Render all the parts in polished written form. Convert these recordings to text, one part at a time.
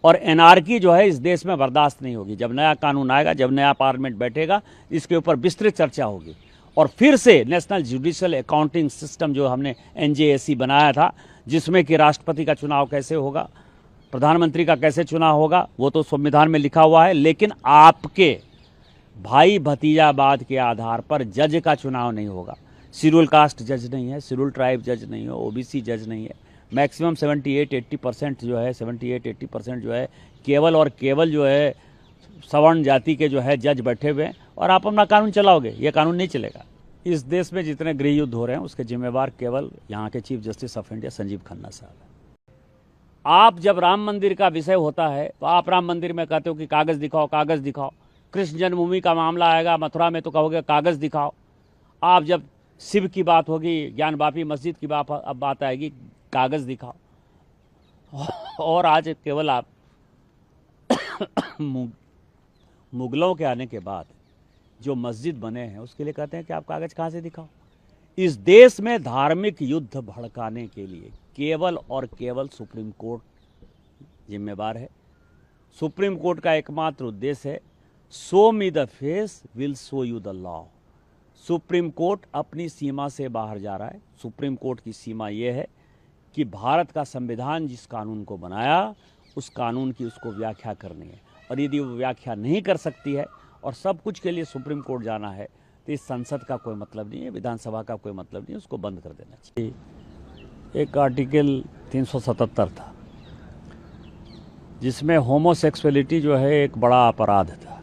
और एनार्की जो है इस देश में बर्दाश्त नहीं होगी। जब नया कानून आएगा, जब नया पार्लियामेंट बैठेगा, इसके ऊपर विस्तृत चर्चा होगी और फिर से नेशनल जुडिशियल अकाउंटिंग सिस्टम जो हमने NJAC बनाया था, जिसमें कि राष्ट्रपति का चुनाव कैसे होगा, प्रधानमंत्री का कैसे चुनाव होगा, वो तो संविधान में लिखा हुआ है, लेकिन आपके भाई भतीजावाद के आधार पर जज का चुनाव नहीं होगा। शेड्यूल कास्ट जज नहीं है, शेड्यूल ट्राइब जज नहीं है, OBC जज नहीं है। मैक्सिमम 78-80% जो है, 78-80% जो है केवल और केवल जो है सवर्ण जाति के जो है जज बैठे हुए हैं और आप अपना कानून चलाओगे। ये कानून नहीं चलेगा। इस देश में जितने गृह युद्ध हो रहे हैं उसके जिम्मेवार केवल यहाँ के chief justice of India Sanjeev Khanna साहब हैं। आप जब राम मंदिर का विषय होता है तो आप राम मंदिर में कहते हो कि कागज़ दिखाओ, कागज़ दिखाओ। कृष्ण जन्मभूमि का मामला आएगा मथुरा में तो कहोगे कागज़ दिखाओ। आप जब शिव की बात होगी, ज्ञानवापी मस्जिद की बात आएगी, कागज़ दिखाओ। और आज केवल आप मुगलों के आने के बाद जो मस्जिद बने हैं उसके लिए कहते हैं कि आप कागज़ कहाँ से दिखाओ। इस देश में धार्मिक युद्ध भड़काने के लिए केवल और केवल सुप्रीम कोर्ट जिम्मेवार है। सुप्रीम कोर्ट का एकमात्र उद्देश्य है show me the face will show you the law. Supreme court अपनी सीमा से बाहर जा रहा है। सुप्रीम कोर्ट की सीमा ये है कि भारत का संविधान जिस कानून को बनाया उस कानून की उसको व्याख्या करनी है, और यदि वो व्याख्या नहीं कर सकती है और सब कुछ के लिए सुप्रीम कोर्ट जाना है तो इस संसद का कोई मतलब नहीं है, विधानसभा का कोई मतलब नहीं है, उसको बंद कर देना चाहिए। एक आर्टिकल 377 था जिसमें होमोसेक्सुअलिटी जो है एक बड़ा अपराध था।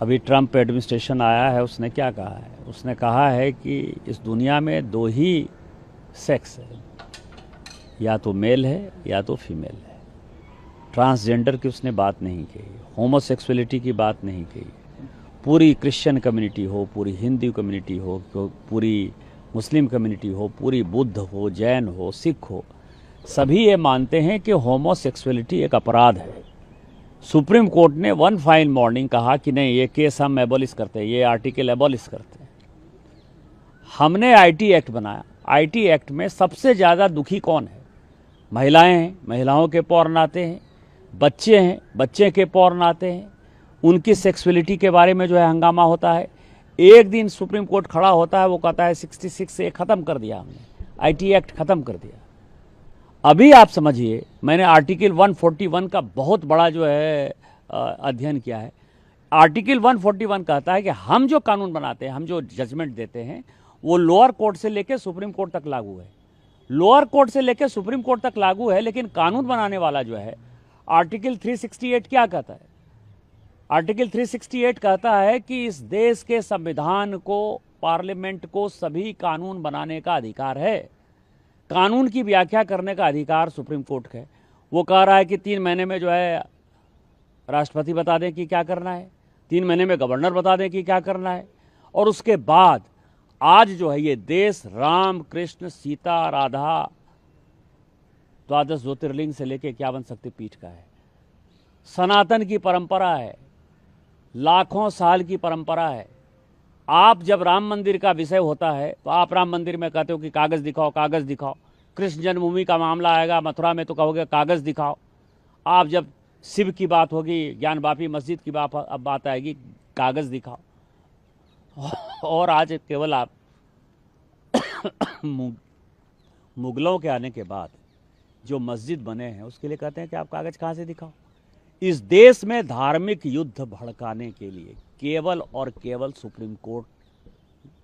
अभी ट्रंप एडमिनिस्ट्रेशन आया है, उसने क्या कहा है? उसने कहा है कि इस दुनिया में दो ही सेक्स है, या तो मेल है या तो फीमेल है। ट्रांसजेंडर की उसने बात नहीं कही, होमोसेक्सुअलिटी की बात नहीं कही। पूरी क्रिश्चियन कम्युनिटी हो, पूरी हिंदू कम्युनिटी हो, पूरी मुस्लिम कम्युनिटी हो, पूरी बुद्ध हो, जैन हो, सिख हो, सभी ये मानते हैं कि होमोसेक्सुअलिटी एक अपराध है। सुप्रीम कोर्ट ने वन फाइन मॉर्निंग कहा कि नहीं, ये केस हम एबॉलिश करते हैं, ये आर्टिकल एबॉलिश करते हैं। हमने IT एक्ट बनाया। IT एक्ट में सबसे ज़्यादा दुखी कौन है? महिलाएं हैं, महिलाओं के पौर्ण आते हैं, बच्चे हैं, बच्चे के पौर्ण आते हैं, उनकी सेक्सुअलिटी के बारे में जो है हंगामा होता है। एक दिन सुप्रीम कोर्ट खड़ा होता है, वो कहता है 66 से ख़त्म कर दिया हमने, IT एक्ट ख़त्म कर दिया। अभी आप समझिए, मैंने आर्टिकल 141 का बहुत बड़ा जो है अध्ययन किया है। आर्टिकल 141 कहता है कि हम जो कानून बनाते हैं, हम जो जजमेंट देते हैं, वो लोअर कोर्ट से लेकर सुप्रीम कोर्ट तक लागू है। लोअर कोर्ट से लेकर सुप्रीम कोर्ट तक लागू है, लेकिन कानून बनाने वाला जो है आर्टिकल 368 क्या कहता है? आर्टिकल 368 कहता है कि इस देश के संविधान को, पार्लियामेंट को सभी कानून बनाने का अधिकार है। कानून की व्याख्या करने का अधिकार सुप्रीम कोर्ट का है। वो कह रहा है कि 3 महीने में जो है राष्ट्रपति बता दें कि क्या करना है, 3 महीने में गवर्नर बता दें कि क्या करना है, और उसके बाद आज जो है ये देश राम, कृष्ण, सीता, राधा, 12 ज्योतिर्लिंग से लेकर 51 शक्तिपीठ का है। सनातन की परंपरा है, लाखों साल की परंपरा है। आप जब राम मंदिर का विषय होता है तो आप राम मंदिर में कहते हो कि कागज़ दिखाओ, कागज़ दिखाओ। कृष्ण जन्मभूमि का मामला आएगा मथुरा में तो कहोगे कागज़ दिखाओ। आप जब शिव की बात होगी, ज्ञानवापी मस्जिद की बात आएगी, कागज़ दिखाओ। और आज केवल आप मुगलों के आने के बाद जो मस्जिद बने हैं उसके लिए कहते हैं कि आप कागज़ कहाँ से दिखाओ। इस देश में धार्मिक युद्ध भड़काने के लिए केवल और केवल सुप्रीम कोर्ट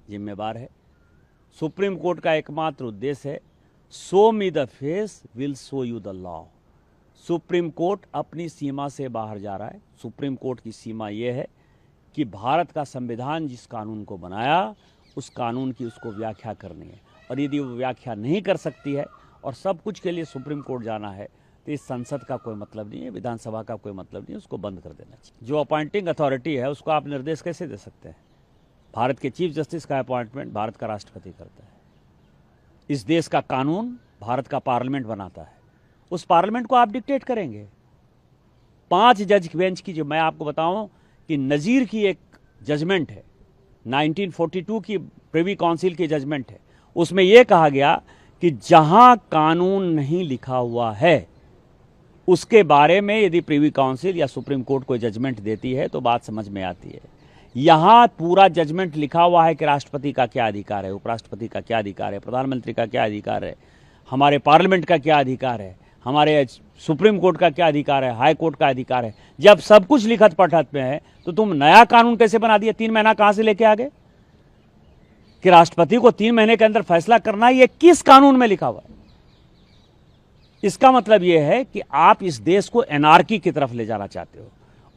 जिम्मेवार है। सुप्रीम कोर्ट का एकमात्र उद्देश्य है show me the face will show you the law. Supreme court अपनी सीमा से बाहर जा रहा है। सुप्रीम कोर्ट की सीमा ये है कि भारत का संविधान जिस कानून को बनाया उस कानून की उसको व्याख्या करनी है, और यदि वो व्याख्या नहीं कर सकती है और सब कुछ के लिए सुप्रीम कोर्ट जाना है तो इस संसद का कोई मतलब नहीं है, विधानसभा का कोई मतलब नहीं है, उसको बंद कर देना चाहिए। जो अपॉइंटिंग अथॉरिटी है उसको आप निर्देश कैसे दे सकते हैं? भारत के चीफ जस्टिस का अपॉइंटमेंट भारत का राष्ट्रपति करता है। इस देश का कानून भारत का पार्लियामेंट बनाता है। उस पार्लियामेंट को आप डिक्टेट करेंगे? 5 जज बेंच की, जो मैं आपको बताऊं कि नज़ीर की एक जजमेंट है, 1942 की प्रिवी काउंसिल की जजमेंट है, उसमें यह कहा गया कि जहां कानून नहीं लिखा हुआ है उसके बारे में यदि प्रीवी काउंसिल या सुप्रीम कोर्ट कोई जजमेंट देती है तो बात समझ में आती है। यहाँ पूरा जजमेंट लिखा हुआ है कि राष्ट्रपति का क्या अधिकार है, उपराष्ट्रपति का क्या अधिकार है, प्रधानमंत्री का क्या अधिकार है, हमारे पार्लियामेंट का क्या अधिकार है, हमारे सुप्रीम कोर्ट का क्या अधिकार है, हाई कोर्ट का अधिकार है। जब सब कुछ लिखत पढ़त में है तो तुम नया कानून कैसे बना दिया? 3 महीना कहां से लेके आ गए कि राष्ट्रपति को 3 महीने के अंदर फैसला करना है? ये किस कानून में लिखा हुआ है? इसका मतलब यह है कि आप इस देश को एनार्की की तरफ ले जाना चाहते हो,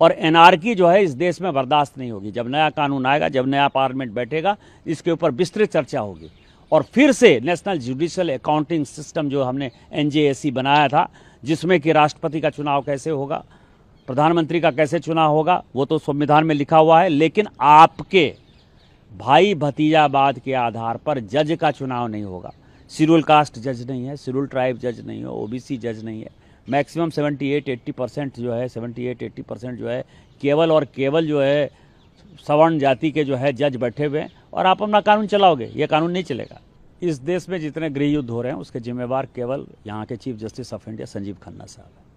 और एनार्की जो है इस देश में बर्दाश्त नहीं होगी। जब नया कानून आएगा, जब नया पार्लियामेंट बैठेगा, इसके ऊपर विस्तृत चर्चा होगी और फिर से नेशनल जुडिशियल अकाउंटिंग सिस्टम जो हमने NJAC बनाया था, जिसमें कि राष्ट्रपति का चुनाव कैसे होगा, प्रधानमंत्री का कैसे चुनाव होगा, वो तो संविधान में लिखा हुआ है। लेकिन आपके भाई भतीजावाद के आधार पर जज का चुनाव नहीं होगा। शेड्यूल कास्ट जज नहीं है, शेड्यूल ट्राइब जज नहीं है, OBC जज नहीं है। मैक्सिमम 78-80% जो है, 78-80% जो है केवल और केवल जो है सवर्ण जाति के जो है जज बैठे हुए हैं, और आप अपना कानून चलाओगे। ये कानून नहीं चलेगा। इस देश में जितने गृह युद्ध हो रहे हैं उसके जिम्मेवार केवल यहाँ के chief justice of India Sanjeev Khanna साहब हैं।